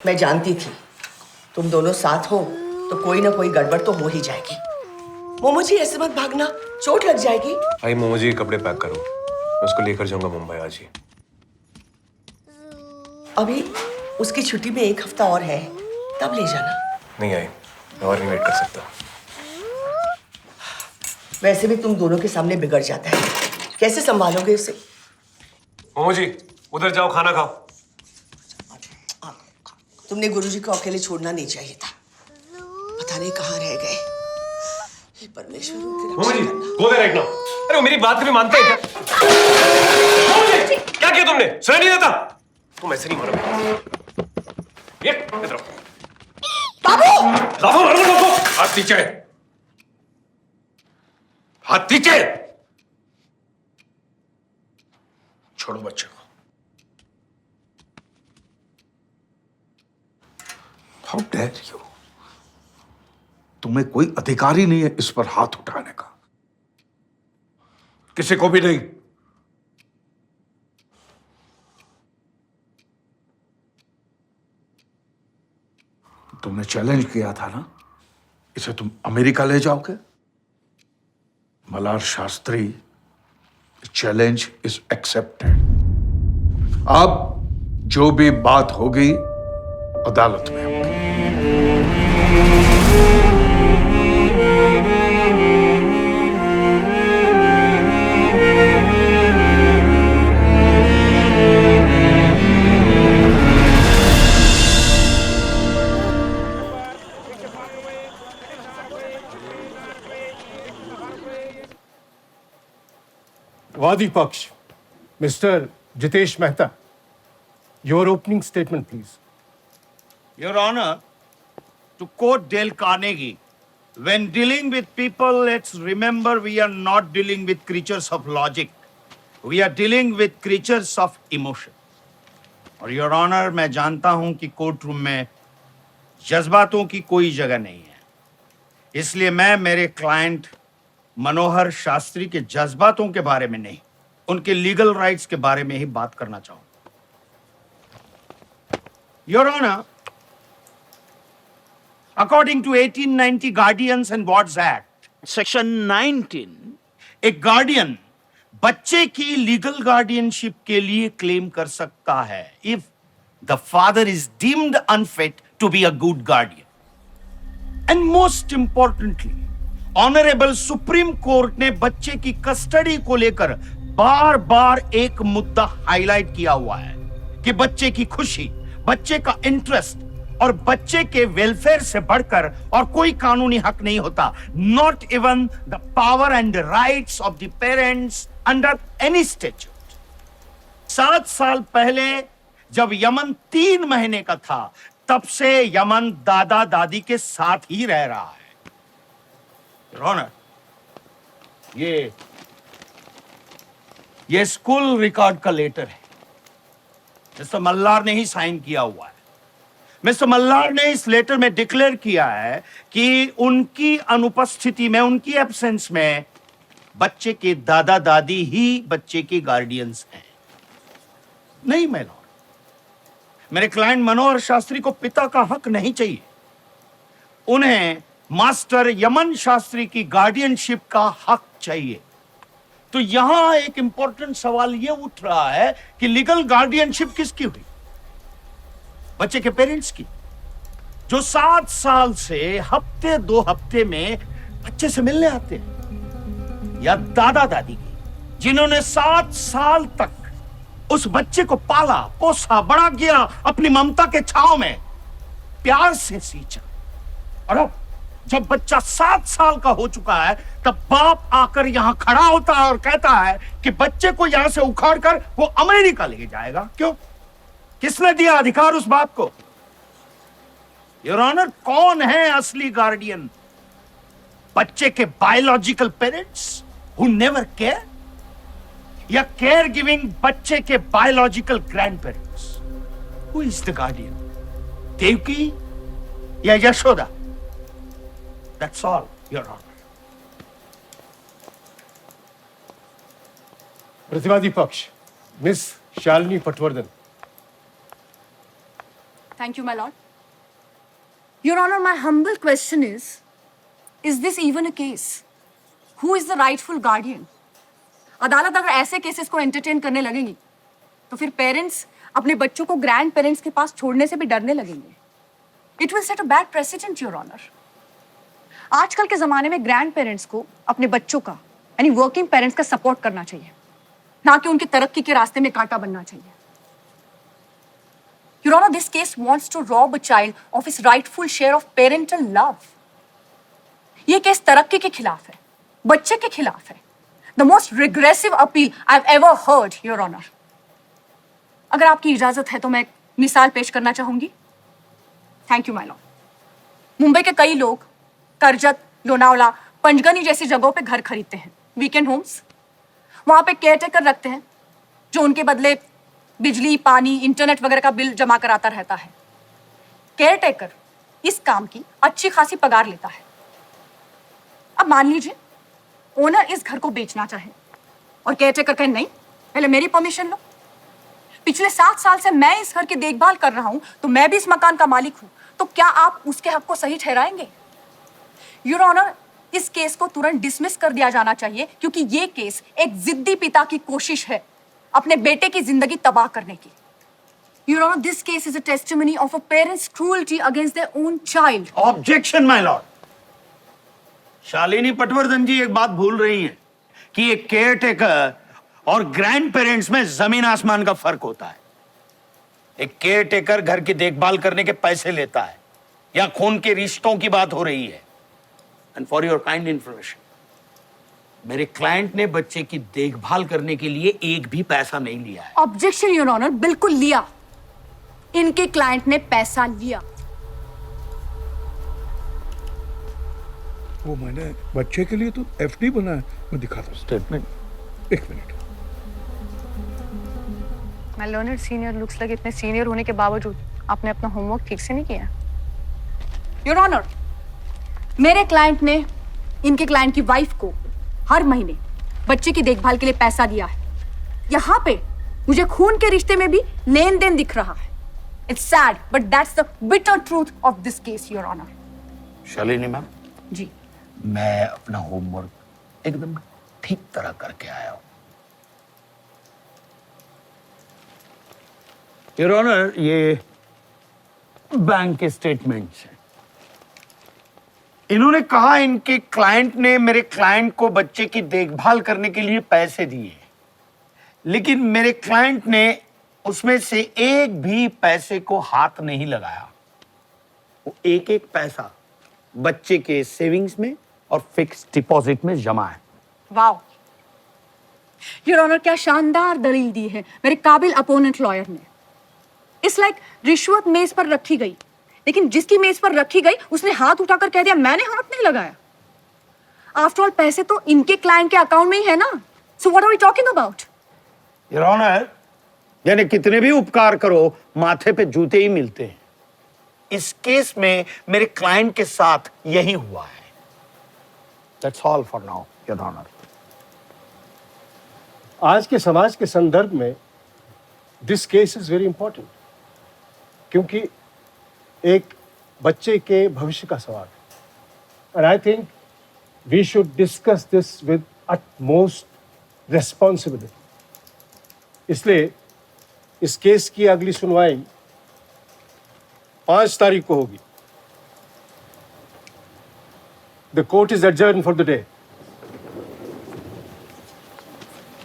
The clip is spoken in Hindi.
मैं जानती थी तुम दोनों साथ हो तो कोई ना कोई गड़बड़ तो हो ही जाएगी। मोमो जी ऐसे मत भागना, चोट लग जाएगी। भाई मोमो जी कपड़े पैक करो, मैं उसको लेकर जाऊंगा मुंबई आज ही। अभी उसकी छुट्टी में 1 हफ्ता और है, तब ले जाना। नहीं आई, मैं और नहीं वेट कर सकता। वैसे भी तुम दोनों के सामने बिगड़ जाता है, कैसे संभालोगे उसे? मोमो जी उधर जाओ, खाना खाओ। तुमने गुरुजी को अकेले छोड़ना नहीं चाहिए था, पता नहीं कहाँ रह गए। हे परमेश्वर, उनकी मोमो रक्षा जी करना। Go there right now. अरे वो मेरी बात कभी मानते हैं क्या? मोमो जी क्या किया तुमने? सुनाई नहीं देता? तुम ऐसे नहीं मारोगे। ये इधर आओ। बाबू! लाफो मारो लाफो। हाथ नीचे, हाथ नीचे। छोड़ो बच्चे को। How dare you! तुम्हें कोई अधिकार ही नहीं है इस पर हाथ उठाने का, किसी को भी नहीं। तुमने चैलेंज किया था ना, इसे तुम अमेरिका ले जाओगे? Malhar Shastri, challenge is accepted. अब जो भी बात होगी अदालत में होगी। वादी पक्ष, mister Jitesh Mehta, your opening statement, please. Your Honor, to quote Dale Carnegie, when dealing with people, let's remember we are not dealing with creatures of logic. We are dealing with creatures of emotion. और Your Honor, मैं जानता हूं कि कोर्ट रूम में जज्बातों की कोई जगह नहीं है, इसलिए मैं मेरे क्लाइंट मनोहर शास्त्री के जज्बातों के बारे में नहीं, उनके लीगल राइट्स के बारे में ही बात करना चाहूंगा। Your Honor, according to 1890 Guardians and Wards Act, Section 19, एक गार्डियन बच्चे की लीगल गार्डियनशिप के लिए क्लेम कर सकता है if the father is deemed unfit to be a good guardian. And most importantly, honourable supreme court ने बच्चे की कस्टडी को लेकर बार बार एक मुद्दा हाईलाइट किया हुआ है कि बच्चे की खुशी, बच्चे का इंटरेस्ट और बच्चे के वेलफेयर से बढ़कर और कोई कानूनी हक नहीं होता, not even the power and rights of the parents under any statute. 7 साल पहले जब यमन 3 महीने का था, तब से यमन दादा दादी के साथ ही रह रहा है। ऑनर, ये स्कूल रिकॉर्ड का लेटर है, मिस्टर मल्हार ने ही साइन किया हुआ है। मिस्टर मल्हार ने इस लेटर में डिक्लेयर किया है कि उनकी अनुपस्थिति में, उनकी एब्सेंस में, बच्चे के दादा दादी ही बच्चे के गार्डियंस हैं। नहीं मैं लॉर्ड, मेरे क्लाइंट मनोहर शास्त्री को पिता का हक नहीं चाहिए, उन्हें मास्टर यमन शास्त्री की गार्डियनशिप का हक चाहिए। तो यहां एक इंपॉर्टेंट सवाल यह उठ रहा है कि लीगल गार्डियनशिप किसकी हुई? बच्चे के पेरेंट्स की, जो 7 साल से हफ्ते 2 हफ्ते में बच्चे से मिलने आते हैं, या दादा दादी की, जिन्होंने 7 साल तक उस बच्चे को पाला, पोसा, बड़ा किया, अपनी ममता के छांव में प्यार से सींचा। और अब जब बच्चा 7 साल का हो चुका है, तब बाप आकर यहां खड़ा होता है और कहता है कि बच्चे को यहां से उखाड़कर वो अमेरिका ले जाएगा। क्यों? किसने दिया अधिकार उस बाप को? योर ऑनर, कौन है असली गार्डियन? बच्चे के biological parents who never care, या केयर गिविंग बच्चे के biological grandparents? Who is the guardian? Devaki या Yashoda? That's all, Your Honor. प्रतिवादी पक्ष, miss Shalini Patwardhan. Thank you, my lord. Your Honor, my humble question is this even a case? Who is the rightful guardian? अदालत अगर ऐसे केसेस को एंटरटेन करने लगेंगी तो फिर पेरेंट्स अपने बच्चों को ग्रैंड पेरेंट्स के पास छोड़ने से भी डरने लगेंगे. It will set a bad precedent, your honour. आजकल के जमाने में ग्रैंड पेरेंट्स को अपने बच्चों का यानी वर्किंग पेरेंट्स का सपोर्ट करना चाहिए, ना कि उनकी तरक्की के रास्ते में कांटा बनना चाहिए. Your honour, this case wants to rob a child of his rightful share of parental love. ये केस तरक्की के खिलाफ है, बच्चे के खिलाफ है. The most regressive appeal I have ever heard, your honour. अगर आपकी इजाजत है तो मैं एक मिसाल पेश करना चाहूंगी. Thank you my Lord. Mumbai के कई लोग करजत, लोनावला, पंचगनी जैसी जगहों पे घर खरीदते हैं, वीकेंड होम्स. वहां पे केयरटेकर रखते हैं जो उनके बदले बिजली, पानी, इंटरनेट वगैरह का बिल जमा कराता रहता है. केयरटेकर इस काम की अच्छी खासी पगार लेता है. अब मान लीजिए ओनर इस घर को बेचना चाहे और केयरटेकर कहे नहीं, पहले मेरी परमिशन लो. पिछले 7 साल से मैं इस घर की देखभाल कर रहा हूं तो मैं भी इस मकान का मालिक हूं, तो क्या आप उसके हक को सही ठहराएंगे? योर ऑनर, इस केस को तुरंत डिसमिस कर दिया जाना चाहिए क्योंकि ये केस एक जिद्दी पिता की कोशिश है अपने बेटे की जिंदगी तबाह करने की. Your honour, this case is a testimony of a parents cruelty against their own child. Objection my lord. Shalini Patwardhan ji एक बात भूल रही हैं कि एक केयरटेकर और ग्रैंड पेरेंट्स में जमीन आसमान का फर्क होता है. एक केयरटेकर घर की देखभाल करने के पैसे लेता है या खून के रिश्तों की बात हो रही है. And for your kind information, मेरे क्लाइंट ने बच्चे की देखभाल करने के लिए एक भी पैसा नहीं लिया है. ऑब्जेक्शन योर ऑनर, बिल्कुल लिया. इनके क्लाइंट ने पैसा लिया. वो मैंने बच्चे के लिए तो एफडी बनाया, मैं दिखाता हूँ स्टेटमेंट. एक minute. My learned senior looks like इतने सीनियर होने के बावजूद आपने अपना होमवर्क ठीक से नहीं किया. योर ऑनर, मेरे क्लाइंट ने इनके क्लाइंट की वाइफ को हर महीने बच्चे की देखभाल के लिए पैसा दिया है. यहाँ पे मुझे खून के रिश्ते में भी लेन देन दिख रहा है. It's sad but that's the bitter truth of this case, your honour. Shalini ma'am, जी, मैं अपना होमवर्क एकदम ठीक तरह करके आया हूं. योर ऑनर, ये बैंक के स्टेटमेंट्स हैं. इन्होंने कहा इनके क्लाइंट ने मेरे क्लाइंट को बच्चे की देखभाल करने के लिए पैसे दिए, लेकिन मेरे क्लाइंट ने उसमें से एक भी पैसे को हाथ नहीं लगाया. वो एक एक पैसा बच्चे के सेविंग्स में और फिक्स डिपॉजिट में जमा है. वाओ योर ऑनर, क्या शानदार दलील दी है मेरे काबिल अपोनेंट लॉयर ने. इस लाइक रिश्वत मेज पर रखी गई, लेकिन जिसकी मेज पर रखी गई उसने हाथ उठाकर कह दिया मैंने हाथ नहीं लगाया. आफ्टर ऑल पैसे तो इनके क्लाइंट के अकाउंट में ही है ना. So what are we talking about? Your honour, यानी कितने भी उपकार करो माथे पे जूते ही मिलते हैं. इस केस में मेरे क्लाइंट के साथ यही हुआ है. That's all for now, your honour. आज के समाज के संदर्भ में this case is very important, क्योंकि एक बच्चे के भविष्य का सवाल है. And I think we should discuss this with utmost responsibility. इसलिए इस केस की अगली सुनवाई 5 तारीख को होगी. The court is adjourn for the day.